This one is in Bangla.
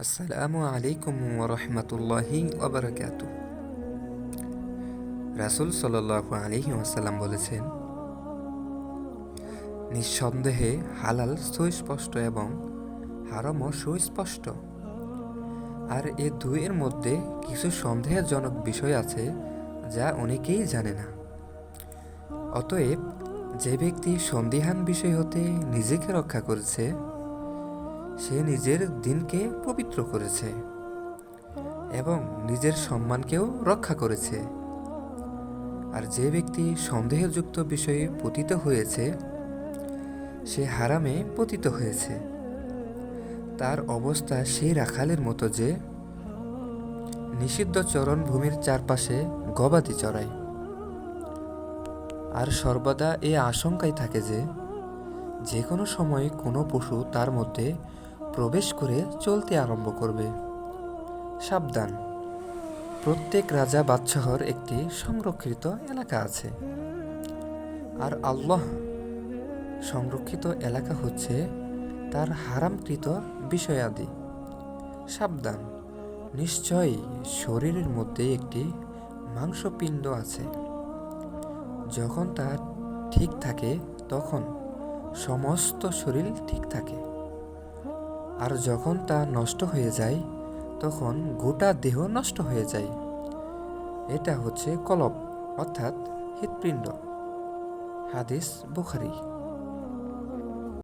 আসসালামু আলাইকুম ওরহমতুল্লাহি ওবরাকাতু। রাসূল সাল্লাল্লাহু আলাইহি ওয়াসাল্লাম বলেছেন, নিঃসন্দেহে হালাল সুস্পষ্ট এবং হারামও সুস্পষ্ট, আর এ দুইয়ের মধ্যে কিছু সন্দেহজনক বিষয় আছে যা অনেকেই জানে না। অতএব যে ব্যক্তি সন্দিহান বিষয় হতে নিজেকে রক্ষা করেছে, সে নিজের দিনকে পবিত্র করেছে এবং নিজের সম্মানকেও রক্ষা করেছে। আর যে ব্যক্তি সন্দেহযুক্ত বিষয়ে পতিত হয়েছে, সে হারামে পতিত হয়েছে। তার অবস্থা সেই রাখালের মতো যে নিষিদ্ধ চরণভূমির চারপাশে গবাদি চড়ায়, আর সর্বদা এ আশঙ্কায় থাকে যে কোনো সময় কোনো পশু তার মধ্যে প্রবেশ করে চলতে আরম্ভ করবে। সাবধান! প্রত্যেক রাজা বাদশাহর একটি সংরক্ষিত এলাকা আছে, আর আল্লাহ সংরক্ষিত এলাকা হচ্ছে তার হারামকৃত বিষয়াদি। সাবধান! নিশ্চয়ই শরীরের মধ্যে একটি মাংসপিণ্ড আছে, যখন তা ঠিক থাকে তখন সমস্ত শরীর ঠিক থাকে, আর যখন তা নষ্ট হয়ে যায় তখন গোটা দেহ নষ্ট হয়ে যায়। এটা হচ্ছে কলব, অর্থাৎ হৃৎপিণ্ড। হাদিস বুখারী।